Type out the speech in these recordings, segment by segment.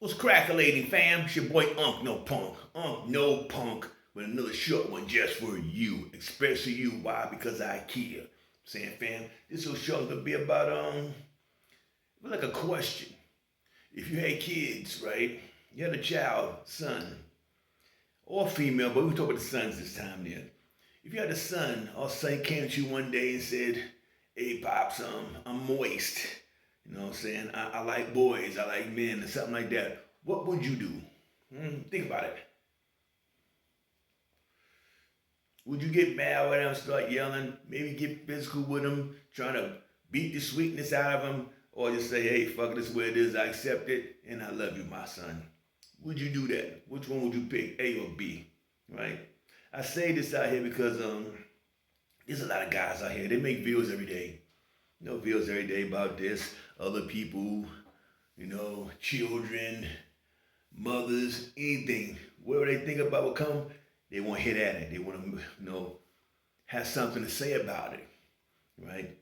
What's crackalating, fam? It's your boy Unk No Punk. Unk No Punk with another short one just for you. Especially you. Why? Because I care. Saying, fam, this little short gonna be about like a question. If you had kids, right? You had a child, son, or female, but we talk about the sons this time then. If you had a son, or son came to you one day and said, "Hey, pops, I'm moist. You know what I'm saying? I like boys, I like men, or something like that." What would you do? Think about it. Would you get mad with him, start yelling, maybe get physical with him, trying to beat the sweetness out of him, or just say, "Hey, fuck this way it is, I accept it, and I love you, my son"? Would you do that? Which one would you pick, A or B? Right? I say this out here because there's a lot of guys out here. They make videos every day. Videos every day about this, other people, children, mothers, anything. Whatever they think about will come, they want to hit at it. They want to, have something to say about it, right?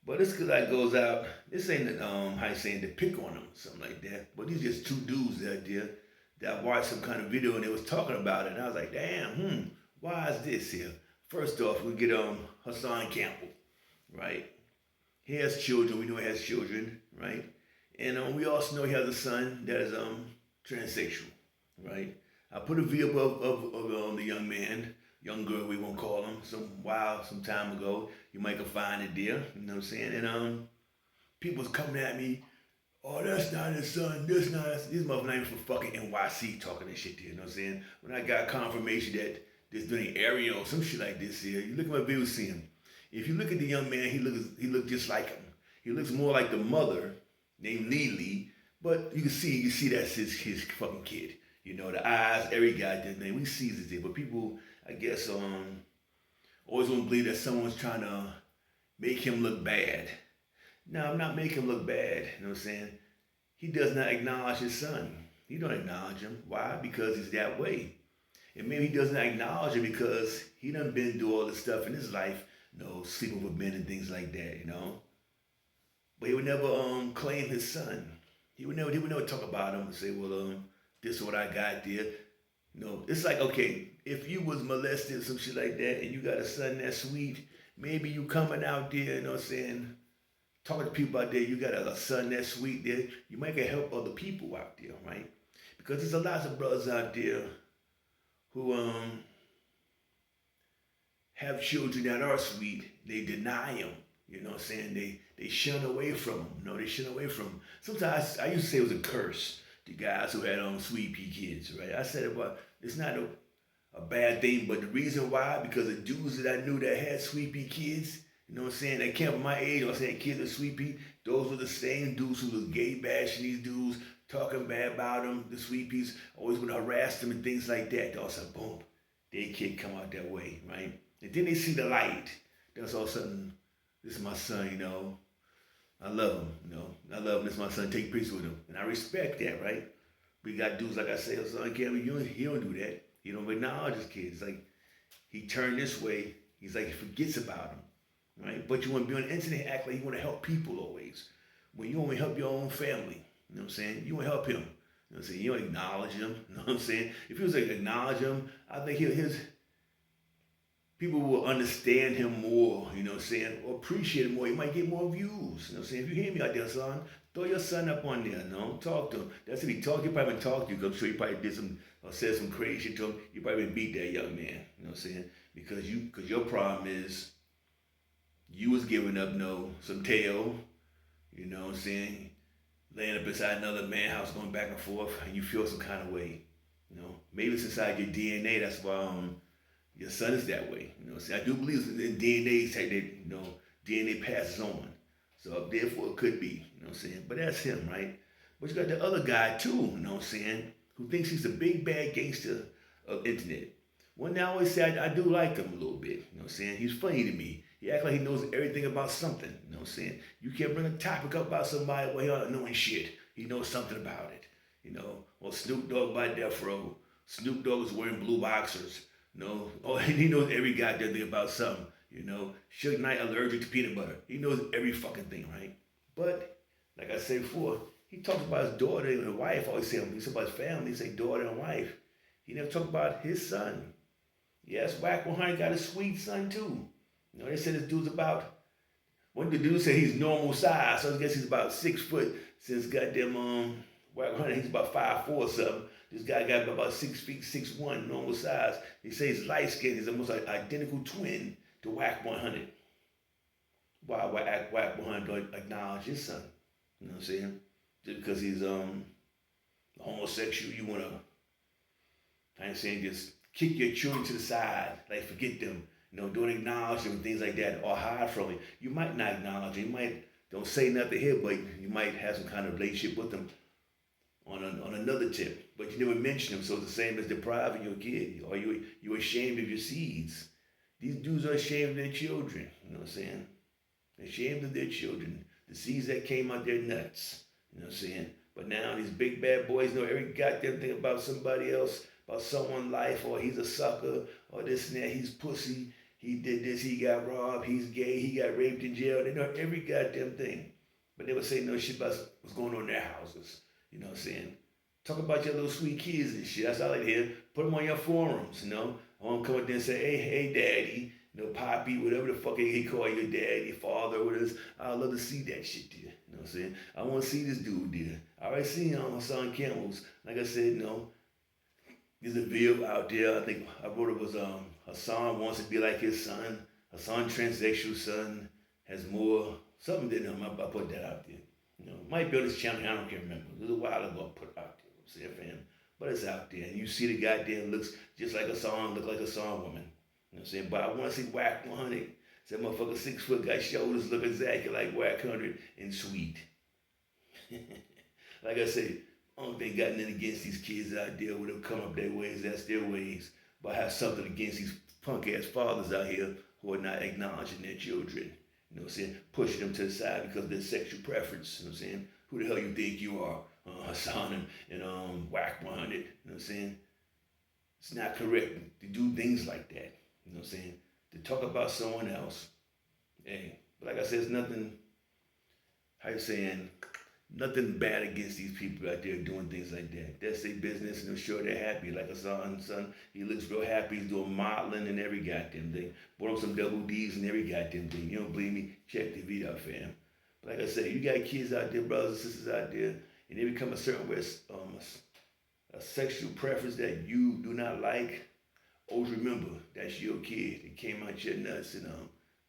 But this guy goes out. This ain't how you saying to pick on them, something like that. But these just two dudes out there that watched some kind of video and they was talking about it. And I was like, damn, why is this here? First off, we get Hassan Campbell, right? He has children. We know he has children, right? And we also know he has a son that is transsexual, right? I put a video of the young man, young girl, we won't call him, some time ago. You might can find it there, you know what I'm saying? And people was coming at me, "Oh, that's not his son, this not his," these motherfuckers names from fucking NYC talking this shit there, you know what I'm saying? When I got confirmation that there's doing area or some shit like this here, you look at my video, see him. If you look at the young man, he looks just like him. He looks more like the mother named Lily, but you can see that's his fucking kid. The eyes, every goddamn thing. We see this there, but people, I guess, always want to believe that someone's trying to make him look bad. No, I'm not making him look bad. You know what I'm saying? He does not acknowledge his son. He don't acknowledge him. Why? Because he's that way. And maybe he doesn't acknowledge it because he done been through all this stuff in his life, sleeping with men and things like that. But he would never claim his son. He would never talk about him and say, "Well, this is what I got there." It's like, okay, if you was molested or some shit like that and you got a son that's sweet, maybe you coming out there, you know what I'm saying, talking to people out there, you got a son that's sweet there, you might can help other people out there, right? Because there's a lot of brothers out there who have children that are sweet, they deny them. You know what I'm saying? They shun away from them. They shun away from them. Sometimes I used to say it was a curse. The guys who had sweet pea kids, right? I said it's not a bad thing, but the reason why, because the dudes that I knew that had sweet pea kids, you know what I'm saying, they came from my age, I'm saying kids with sweet pea, those were the same dudes who was gay bashing these dudes, talking bad about them, the sweet peas, always would harass them and things like that. All of a sudden, boom, their kid come out that way, right? And then they see the light. That's all of a sudden, this is my son, I love him, I love him, this is my son, take pictures with him. And I respect that, right? We got dudes, like I say, son, he don't do that. He don't acknowledge his kids. It's like, he turned this way, he's like, he forgets about him, right? But you want to be on the internet, act like you want to help people always. When you only help your own family, you know what I'm saying? You want to help him. You know what I'm saying? You don't acknowledge him, you know what I'm saying? If he was like, acknowledge him, I think his people will understand him more, you know what I'm saying, or appreciate him more. He might get more views, you know what I'm saying? If you hear me out there, son, throw your son up on there, talk to him. That's if he talk, he probably talk to you, because I'm sure he probably did some, or said some crazy shit to him. You probably beat that young man, you know what I'm saying? Because your problem is, you was giving up, some tail, you know what I'm saying, laying up inside another man's house, going back and forth, and you feel some kind of way, Maybe it's inside your DNA, that's why, your son is that way. See, I do believe in DNA, say that, DNA passes on. So therefore it could be, you know what I'm saying? But that's him, right? But you got the other guy too, you know what I'm saying, who thinks he's the big bad gangster of internet. One day I always say I do like him a little bit, you know what I'm saying? He's funny to me. He acts like he knows everything about something, you know what I'm saying? You can't bring a topic up about somebody where he not knowing shit. He knows something about it, Or Snoop Dogg by Death Row. Snoop Dogg is wearing blue boxers. He knows every goddamn thing about something. Suge Knight allergic to peanut butter. He knows every fucking thing, right? But like I said before, He talks about his daughter and wife. Always say he talks about his family. He say daughter and wife. He never talk about his son. Yes, Whack 100 got a sweet son too. They said this dude's about. One the dude said he's normal size, so I guess he's about 6 foot. Since goddamn Whack 100, he's about 5'4" or something. This guy got about 6 feet 6'1", normal size. He says he's light skinned. He's almost like identical twin to Whack 100. Why Whack 100 don't acknowledge his son? You know what I'm saying? Just because he's homosexual, you wanna, I ain't saying just kick your children to the side, like forget them. Don't acknowledge them and things like that, or hide from it. You might not acknowledge them. You might don't say nothing here, but you might have some kind of relationship with them on another tip. But you never mention them, so it's the same as depriving your kid. Or you ashamed of your seeds. These dudes are ashamed of their children. You know what I'm saying? They're ashamed of their children. The seeds that came out their nuts. You know what I'm saying? But now these big bad boys know every goddamn thing about somebody else, about someone's life, or he's a sucker, or this and that, he's pussy, he did this, he got robbed, he's gay, he got raped in jail. They know every goddamn thing. But they would say no shit about what's going on in their houses. You know what I'm saying? Talk about your little sweet kids and shit. That's all I like to hear. Put them on your forums, I want to come up there and say, hey, daddy, poppy, whatever the fuck he call your daddy, father, whatever. I love to see that shit there. You know what I'm saying? I want to see this dude there. I already seen my son Campbell's. Like I said, there's a video out there. I think I wrote it was Hassan wants to be like his son. Hassan transsexual son has more something than him. I put that out there. Might be on this channel. I don't can remember. It was a while ago. I put it out there. I'm saying, fam, but it's out there, and you see the goddamn looks just like a song, look like a song woman. You know what I'm saying? But I want to see Whack 100. That motherfucker 6 foot, got shoulders, look exactly like Whack 100 and sweet. Like I said, I don't think got nothing against these kids out there with them come up their ways, that's their ways. But I have something against these punk ass fathers out here who are not acknowledging their children. You know what I'm saying? Pushing them to the side because of their sexual preference. You know what I'm saying? Who the hell you think you are? Hassan and Whack 100. You know what I'm saying? It's not correct to do things like that. You know what I'm saying? To talk about someone else. Hey, but like I said, it's nothing, how you saying, nothing bad against these people out there doing things like that. That's their business, and I'm sure they're happy. Like a son, he looks real happy. He's doing modeling and every goddamn thing. Bought him some double D's and every goddamn thing. You don't believe me? Check the video out, fam. But like I said, you got kids out there, brothers and sisters out there, and they become a certain way, a sexual preference that you do not like. Always remember, that's your kid. It came out your nuts, and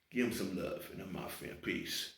give him some love. And I'm my friend. Peace.